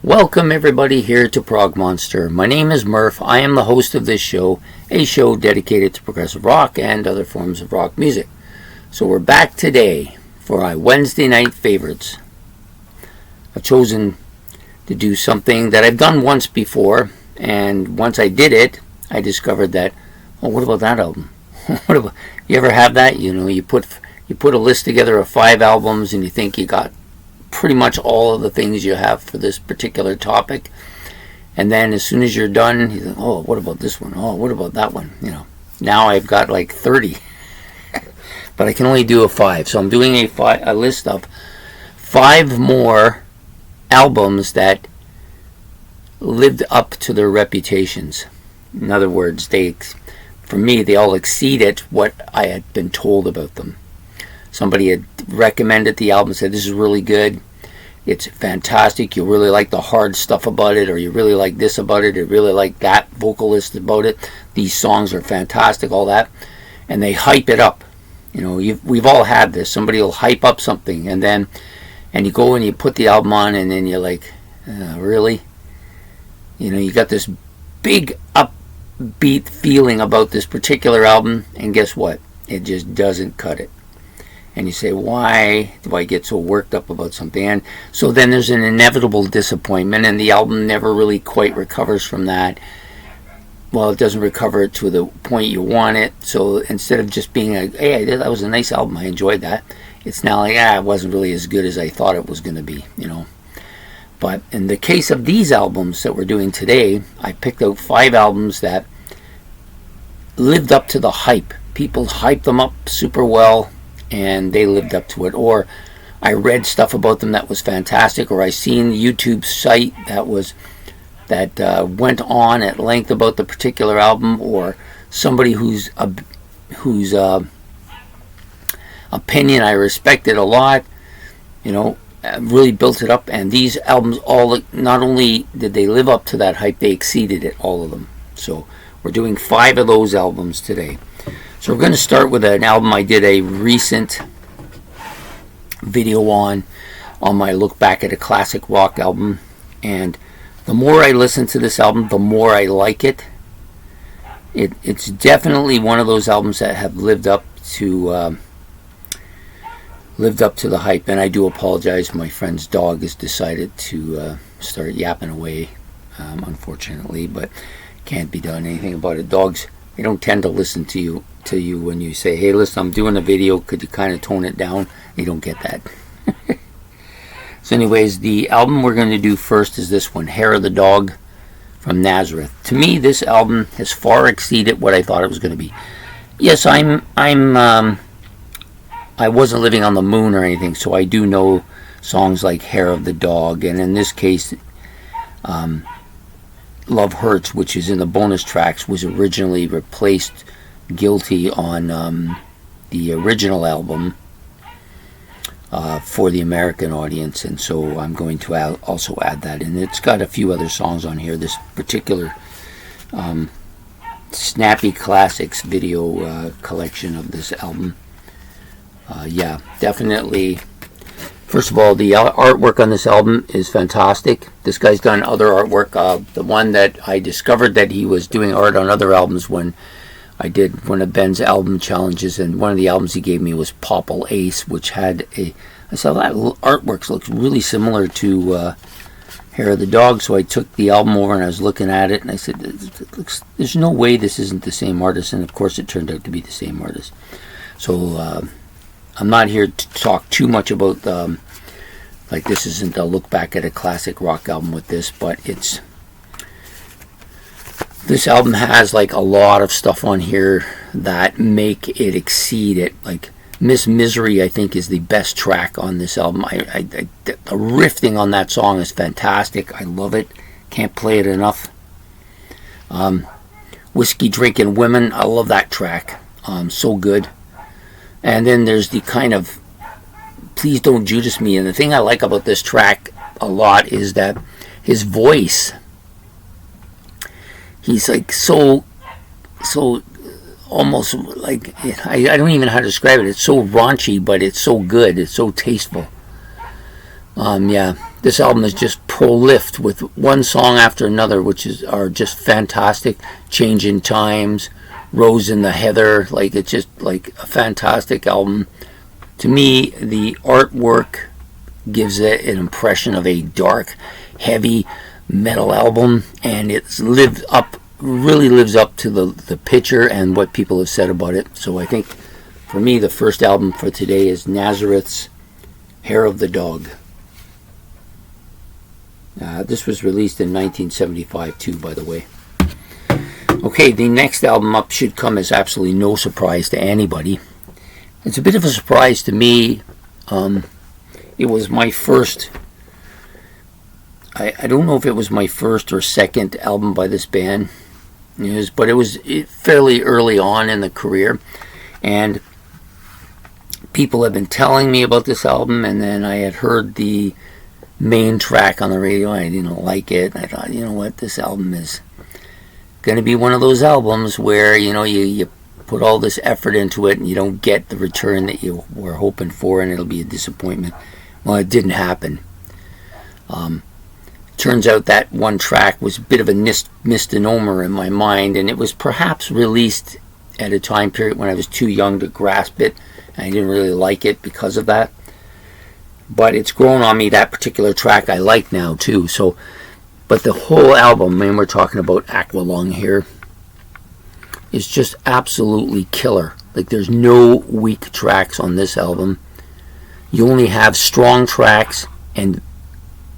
Welcome everybody here to Prog Monster. My name is Murph. I am the host of this show, a show dedicated to progressive rock and other forms of rock music. So we're back today for our Wednesday night favorites. I've chosen to do something that I've done once before, and once I did it, I discovered that, oh, what about that album? You ever have that? You know, you put a list together of 5 albums and you think you got pretty much all of the things you have for this particular topic, and then as soon as you're done, you think, oh, what about this one? Oh, what about that one? You know, now I've got like 30 but I can only do a 5, so I'm doing a list of 5 more albums that lived up to their reputations. In other words, for me, they all exceeded what I had been told about them. Somebody had recommended the album, said this is really good, it's fantastic, you really like the hard stuff about it, or you really like this about it, or you really like that vocalist about it, these songs are fantastic, all that, and they hype it up. You know, we've all had this. Somebody will hype up something, and you go and you put the album on, and then you're like, really? You know, you got this big upbeat feeling about this particular album, and guess what? It just doesn't cut it. And you say, why do I get so worked up about something? And so then there's an inevitable disappointment, and the album never really quite recovers from that. Well, it doesn't recover to the point you want it. So instead of just being hey, that was a nice album, I enjoyed that, it's now like, it wasn't really as good as I thought it was going to be, you know. But in the case of these albums that we're doing today, I picked out 5 albums that lived up to the hype. People hyped them up super well, and they lived up to it. Or I read stuff about them that was fantastic, or I seen YouTube site that went on at length about the particular album, or somebody whose opinion I respected a lot, you know, really built it up. And these albums all, not only did they live up to that hype, they exceeded it, all of them. So we're doing 5 of those albums today. So we're going to start with an album I did a recent video on my look back at a classic rock album, and the more I listen to this album, the more I like it. It's definitely one of those albums that have lived up to the hype. And I do apologize, my friend's dog has decided to start yapping away, unfortunately, but can't be done anything about it. Dogs, they don't tend to listen to you when you say, hey, listen, I'm doing a video, could you kind of tone it down? They don't get that. So anyways, the album we're going to do first is this one, Hair of the Dog from Nazareth. To me, this album has far exceeded what I thought it was going to be. Yes, I wasn't living on the moon or anything, so I do know songs like Hair of the Dog, and in this case, Love Hurts, which is in the bonus tracks, was originally replaced Guilty on the original album for the American audience, and so I'm going to also add that in. It's got a few other songs on here. This particular Snappy Classics video collection of this album. Yeah, definitely. First of all, the artwork on this album is fantastic. This guy's done other artwork. The one that I discovered that he was doing art on other albums when I did one of Ben's album challenges, and one of the albums he gave me was Popple Ace, which had I saw that artwork looks really similar to Hair of the Dog, so I took the album over and I was looking at it, and I said, there's no way this isn't the same artist, and of course it turned out to be the same artist. So I'm not here to talk too much about like this isn't a look back at a classic rock album with this, but this album has like a lot of stuff on here that make it exceed it. Like Miss Misery, I think, is the best track on this album. The riffing on that song is fantastic. I love it. Can't play it enough. Whiskey Drinking Women, I love that track. So good. And then there's the kind of Please Don't Judas Me. And the thing I like about this track a lot is that his voice, he's like so almost like, I don't even know how to describe it. It's so raunchy, but it's so good. It's so tasteful. Yeah, this album is just prolific with one song after another, are just fantastic. Changing Times, Rose in the Heather, like it's just like a fantastic album. To me, the artwork gives it an impression of a dark, heavy metal album, and really lives up to the picture and what people have said about it. So I think for me the first album for today is Nazareth's Hair of the Dog. This was released in 1975 too, by the way. Okay, the next album up should come as absolutely no surprise to anybody. It's a bit of a surprise to me. It was my first, I don't know if it was my first or second album by this band, but it was fairly early on in the career, and people have been telling me about this album, and then I had heard the main track on the radio and I didn't like it. I thought, you know what, this album is going to be one of those albums where, you put all this effort into it and you don't get the return that you were hoping for, and it'll be a disappointment. Well, it didn't happen. Turns out that one track was a bit of a misnomer in my mind, and it was perhaps released at a time period when I was too young to grasp it, and I didn't really like it because of that. But it's grown on me. That particular track I like now too. But the whole album, and we're talking about Aqualung here, is just absolutely killer. Like, there's no weak tracks on this album. You only have strong tracks, and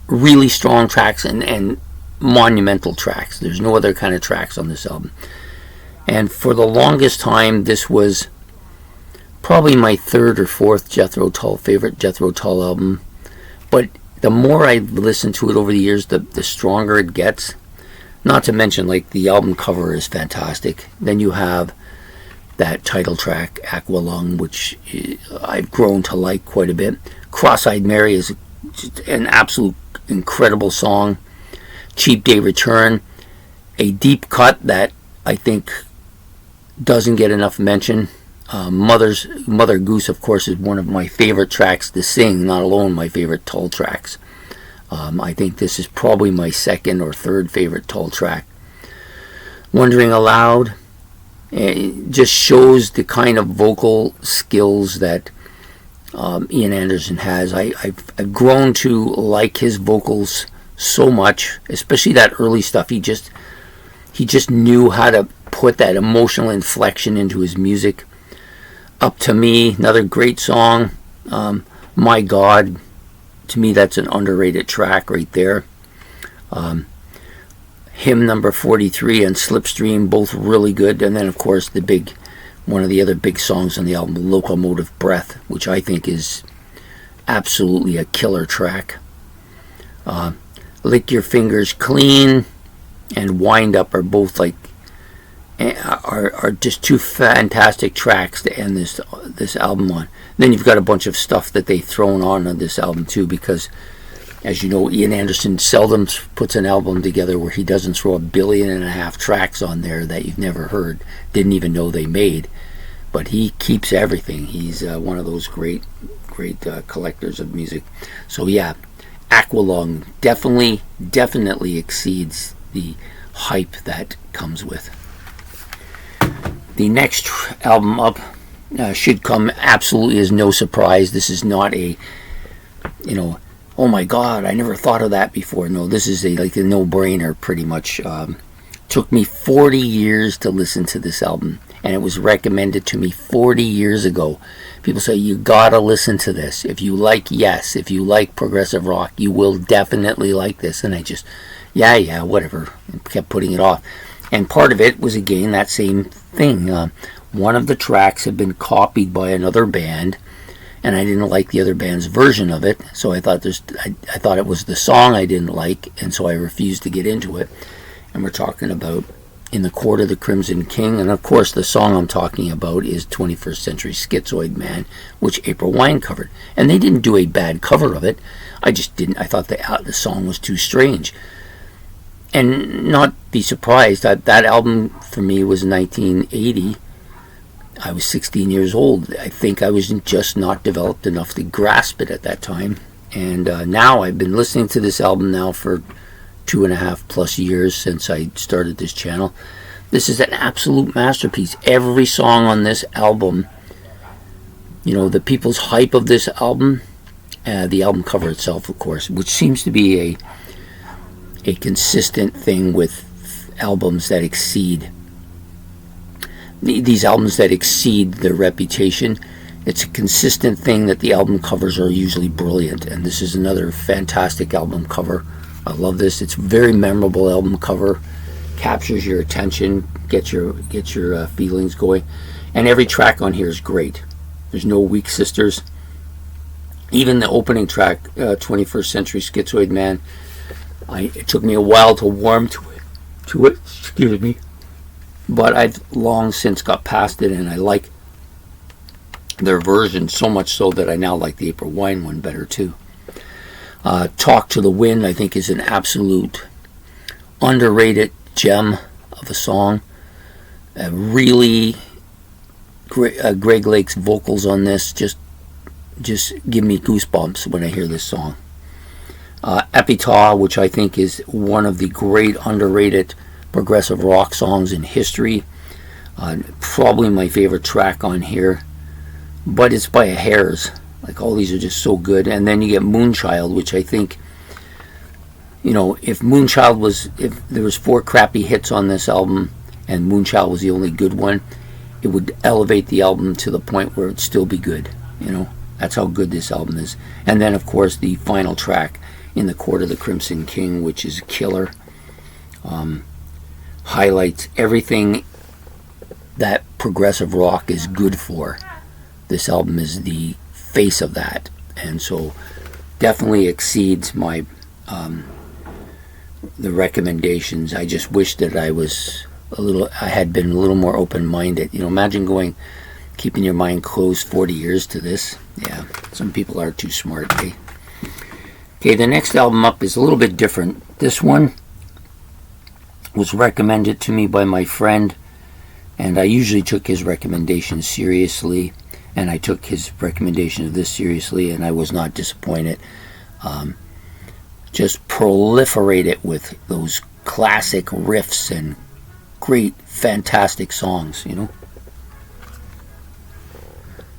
really strong tracks, and monumental tracks. There's no other kind of tracks on this album. And for the longest time, this was probably my third or fourth favorite Jethro Tull album. But the more I listen to it over the years, the stronger it gets. Not to mention, like, the album cover is fantastic. Then you have that title track, Aqualung, which I've grown to like quite a bit. Cross-Eyed Mary is just an absolute incredible song. Cheap Day Return, a deep cut that I think doesn't get enough mention. Mother Goose, of course, is one of my favorite tracks to sing, not alone my favorite Tull tracks. I think this is probably my second or third favorite Tull track. Wondering Aloud, it just shows the kind of vocal skills that Ian Anderson has. I've grown to like his vocals so much, especially that early stuff. He just knew how to put that emotional inflection into his music. Up to Me, another great song. My God, to me that's an underrated track right there. Hymn number 43 and Slipstream, both really good. And then, of course, one of the other big songs on the album, Locomotive Breath, which I think is absolutely a killer track. Lick Your Fingers Clean and Wind Up are both are just two fantastic tracks to end this album on. Then you've got a bunch of stuff that they've thrown on this album too, because, as you know, Ian Anderson seldom puts an album together where he doesn't throw 1.5 billion tracks on there that you've never heard, didn't even know they made. But he keeps everything. He's one of those great collectors of music. So yeah, Aqualung definitely exceeds the hype that comes with. The next album up should come absolutely as no surprise. This is not a, oh my God, I never thought of that before. No, this is a no-brainer pretty much. Took me 40 years to listen to this album, and it was recommended to me 40 years ago. People say, you gotta listen to this. If you like progressive rock, you will definitely like this. And I just, yeah, whatever, and kept putting it off. And part of it was, again, that same thing. One of the tracks had been copied by another band, and I didn't like the other band's version of it, so I thought it was the song I didn't like, and so I refused to get into it. And we're talking about In the Court of the Crimson King, and of course the song I'm talking about is 21st Century Schizoid Man, which April Wine covered. And they didn't do a bad cover of it. I thought the song was too strange. And not be surprised, that album for me was 1980. I was 16 years old. I think I was just not developed enough to grasp it at that time. And now I've been listening to this album now for 2.5+ years since I started this channel. This is an absolute masterpiece. Every song on this album, you know, the people's hype of this album, the album cover itself, of course, which seems to be a consistent thing with albums that exceed these albums that exceed their reputation. It's a consistent thing that the album covers are usually brilliant, and this is another fantastic album cover. I love this. It's a very memorable album cover, captures your attention, gets your feelings going, and every track on here is great. There's no weak sisters. Even the opening track, 21st Century Schizoid Man, it took me a while to warm to it, excuse me, but I've long since got past it, and I like their version so much so that I now like the April Wine one better too. Talk to the Wind, I think, is an absolute underrated gem of a song. Really, Greg Lake's vocals on this just give me goosebumps when I hear this song. Epitaph, which I think is one of the great underrated progressive rock songs in history. Probably my favorite track on here, but it's by a hairs. Like, all these are just so good. And then you get Moonchild, which I think, you know, if there was 4 crappy hits on this album and Moonchild was the only good one, it would elevate the album to the point where it'd still be good. You know, that's how good this album is. And then, of course, the final track, In the Court of the Crimson King, which is a killer. Highlights everything that progressive rock is good for. This album is the face of that, and so definitely exceeds my the recommendations. I just wish that I had been a little more open-minded. You know, imagine keeping your mind closed 40 years to this. Yeah, some people are too smart, eh? Okay, the next album up is a little bit different. This one was recommended to me by my friend, and I usually took his recommendations seriously, and I took his recommendation of this seriously, and I was not disappointed. Just proliferate it with those classic riffs and great, fantastic songs, you know.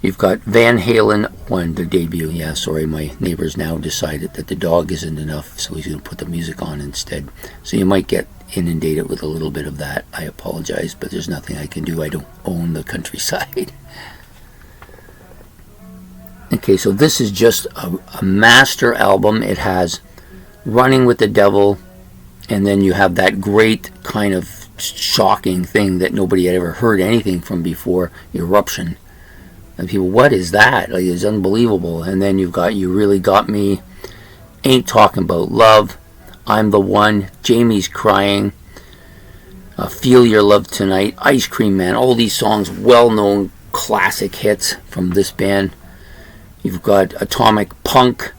You've got Van Halen 1, the debut. Yeah, sorry, my neighbor's now decided that the dog isn't enough, so he's going to put the music on instead. So you might get inundated with a little bit of that. I apologize, but there's nothing I can do. I don't own the countryside. Okay, so this is just a master album. It has Running with the Devil, and then you have that great kind of shocking thing that nobody had ever heard anything from before, Eruption. And people, what is that? Like, it's unbelievable. And then you've got You Really Got Me, Ain't Talking About Love, I'm the One, Jamie's Crying, Feel Your Love Tonight, Ice Cream Man. All these songs, well-known classic hits from this band. You've got Atomic Punk,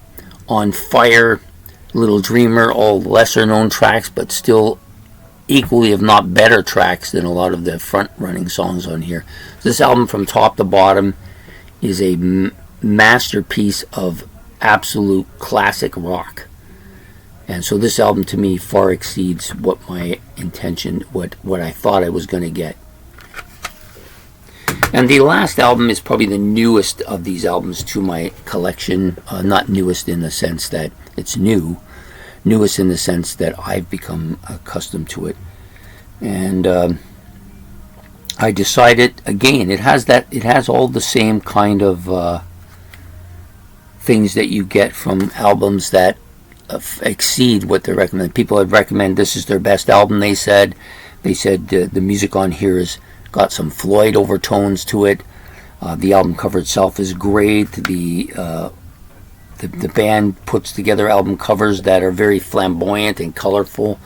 On Fire, Little Dreamer, all lesser-known tracks, but still equally, if not better, tracks than a lot of the front-running songs on here. This album, from top to bottom, is a masterpiece of absolute classic rock. And so this album, to me, far exceeds what my intention, what I thought I was going to get. And the last album is probably the newest of these albums to my collection. Not newest in the sense that it's new. Newest in the sense that I've become accustomed to it. And I decided, again, it has all the same kind of things that you get from albums that exceed what they recommend. People had recommended this is their best album, they said. They said the music on here has got some Floyd overtones to it. The album cover itself is great. The band puts together album covers that are very flamboyant and colorful.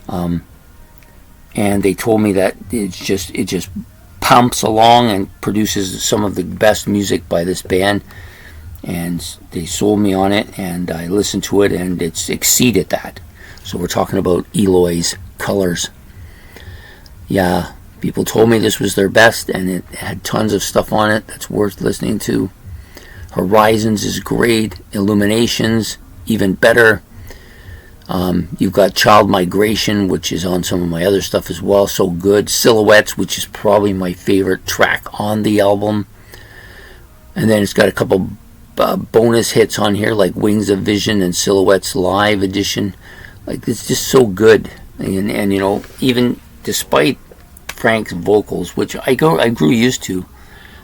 And they told me that it just pumps along and produces some of the best music by this band. And they sold me on it, and I listened to it, and it's exceeded that. So we're talking about Eloy's Colors. Yeah, people told me this was their best, and it had tons of stuff on it that's worth listening to. Horizons is great. Illuminations, even better. You've got Child Migration, which is on some of my other stuff as well, so good. Silhouettes, which is probably my favorite track on the album. And then it's got a couple bonus hits on here, like Wings of Vision and Silhouettes Live Edition. Like, it's just so good. And you know, even despite Frank's vocals, which I grew used to,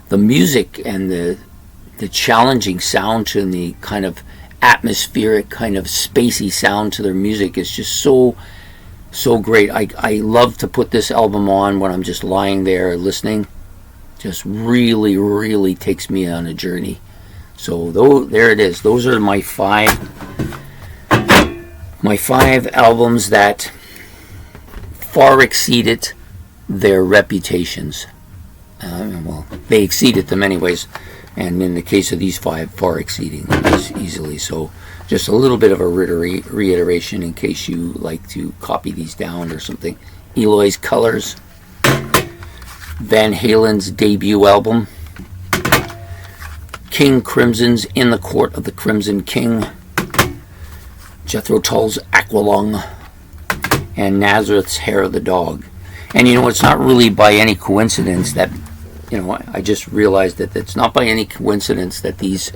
the music and the challenging sound to the kind of atmospheric, kind of spacey sound to their music is just so great. I love to put this album on when I'm just lying there listening. Just really takes me on a journey. So there it is. Those are my five albums that far exceeded their reputations. Well, they exceeded them anyways, and in the case of these five, far exceeding them easily. So just a little bit of a reiteration in case you like to copy these down or something. Eloy's Colors, Van Halen's debut album, King Crimson's In the Court of the Crimson King, Jethro Tull's Aqualung, and Nazareth's Hair of the Dog. And you know, it's not really by any coincidence that, you know, I just realized that it's not by any coincidence that these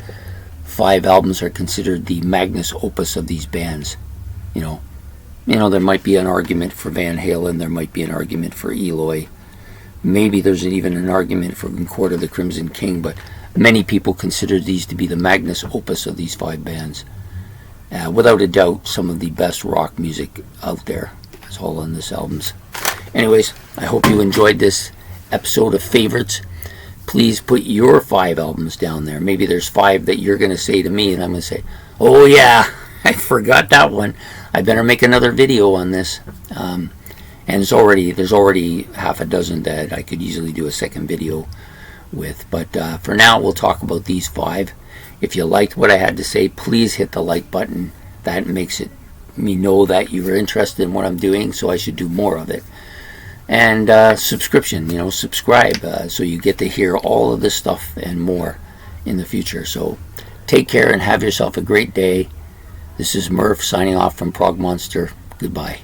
five albums are considered the magnus opus of these bands. You know, there might be an argument for Van Halen, there might be an argument for Eloy, maybe there's even an argument for In Court of the Crimson King, but many people consider these to be the magnus opus of these five bands. Without a doubt, some of the best rock music out there is all on this albums. Anyways, I hope you enjoyed this episode of Favorites. Please put your five albums down there. Maybe there's five that you're going to say to me, and I'm going to say, oh yeah, I forgot that one. I better make another video on this. And there's already half a dozen that I could easily do a second video with. But for now, we'll talk about these five. If you liked what I had to say, please hit the like button. That makes me know that you're interested in what I'm doing, so I should do more of it. And subscription, subscribe so you get to hear all of this stuff and more in the future. So take care and have yourself a great day. This is Murph signing off from Prog Monster. Goodbye.